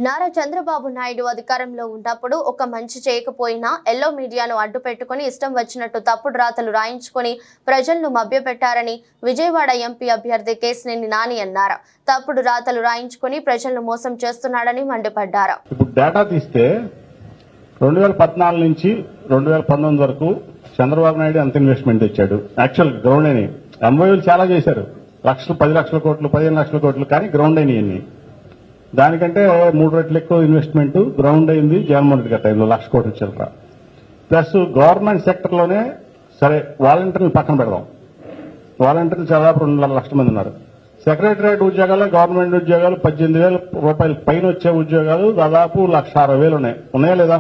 నారా చంద్రబాబు నాయుడు అధికారంలో ఉన్నప్పుడు ఒక మంచి చేయకపోయినా ఎల్లో మీడియాను అడ్డు పెట్టుకుని ఇష్టం వచ్చినట్టు తప్పుడు రాతలు రాయించుకొని ప్రజలను మభ్యపెట్టారని విజయవాడ ఎంపీ అభ్యర్థి కేశినేని నాని అన్నారు. తప్పుడు రాతలు రాయించుకొని ప్రజలను మోసం చేస్తున్నాడని మండిపడ్డారు. ఇప్పుడు డేటా తీస్తే 2014 నుంచి 2019 వరకు చంద్రబాబు నాయుడు ఎంత ఇన్వెస్ట్మెంట్ ఇచ్చాడు. యాక్చువల్ గ్రౌండ్ అయినాయి. ఎంఓయూలు చాలా చేశారు. 10 లక్షల కోట్లు 15 లక్షల కోట్లు, కానీ గ్రౌండ్ అయినాయి. దానికంటే 3 రెట్లు ఎక్కువ ఇన్వెస్ట్మెంట్ గ్రౌండ్ అయింది జగన్మోహన్ రెడ్డి గారి టైంలో 1,00,000 కోట్లు చిల్లర. ప్లస్ గవర్నమెంట్ సెక్టర్లోనే సరే వాలంటీర్లు పక్కన పెడదాం. వాలంటీర్లు దాదాపు 2.5 లక్షల మంది ఉన్నారు. సెక్రటరియట్ ఉద్యోగాలు, గవర్నమెంట్ ఉద్యోగాలు 18,000 రూపాయలు పైన వచ్చే ఉద్యోగాలు దాదాపు 1,60,000 ఉన్నాయి. ఉన్నాయా లేదా?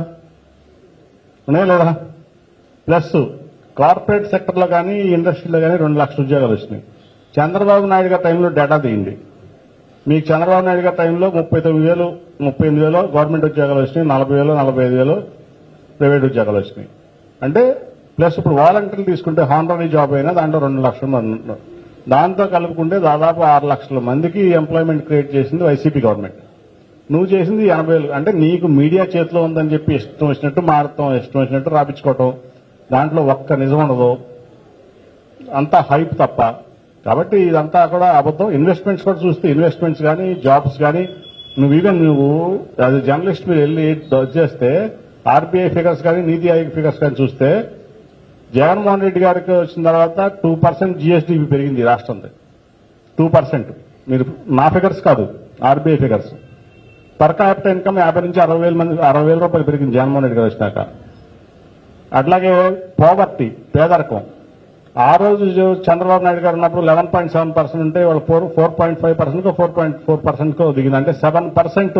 ప్లస్ కార్పొరేట్ సెక్టర్లో కానీ ఇండస్ట్రీలో కానీ 2 లక్షల ఉద్యోగాలు వచ్చినాయి. చంద్రబాబు నాయుడు గారి టైంలో డేటా తీయండి. మీకు చంద్రబాబు నాయుడు గారి టైంలో 39,000 38,000 గవర్నమెంట్ ఉద్యోగాలు వచ్చినాయి, 40,000 45,000 ప్రైవేట్ ఉద్యోగాలు వచ్చినాయి. అంటే ప్లస్ ఇప్పుడు వాలంటీర్లు తీసుకుంటే హానరీ జాబ్ అయినా దాంట్లో 2 లక్షల మంది ఉన్నారు. దాంతో కలుపుకుంటే దాదాపు 6 లక్షల మందికి ఎంప్లాయ్మెంట్ క్రియేట్ చేసింది వైసీపీ గవర్నమెంట్. నువ్వు చేసింది 80,000. అంటే నీకు మీడియా చేతిలో ఉందని చెప్పి ఇష్టం వచ్చినట్టు మారతాం, ఇష్టం వచ్చినట్టు రాపించుకోవటం, దాంట్లో ఒక్క నిజం ఉండదు, అంతా హైప్ తప్ప. కాబట్టి ఇదంతా కూడా అబద్ధం. ఇన్వెస్ట్మెంట్స్ కూడా చూస్తే ఇన్వెస్ట్మెంట్స్ కానీ జాబ్స్ కానీ నువ్వు యాజ్ జర్నలిస్ట్ మీరు వెళ్ళి చేస్తే ఆర్బీఐ ఫిగర్స్ కానీ నీతి ఆయోగ్ ఫిగర్స్ కానీ చూస్తే జగన్మోహన్ రెడ్డి గారికి వచ్చిన తర్వాత 2% జీఎస్డీపీ పెరిగింది రాష్ట్రంలో. 2%. మీరు నా ఫిగర్స్ కాదు, RBI figures. Per capital income 50 నుంచి 60,000 రూపాయలు పెరిగింది జగన్మోహన్ రెడ్డి గారు వచ్చినాక. అట్లాగే పోవర్టీ, పేదరికం, ఆ రోజు చంద్రబాబు నాయుడు గారు ఉన్నప్పుడు 11.7% ఉంటే వాళ్ళు 4.5%, 4.4% దిగింది. అంటే 7%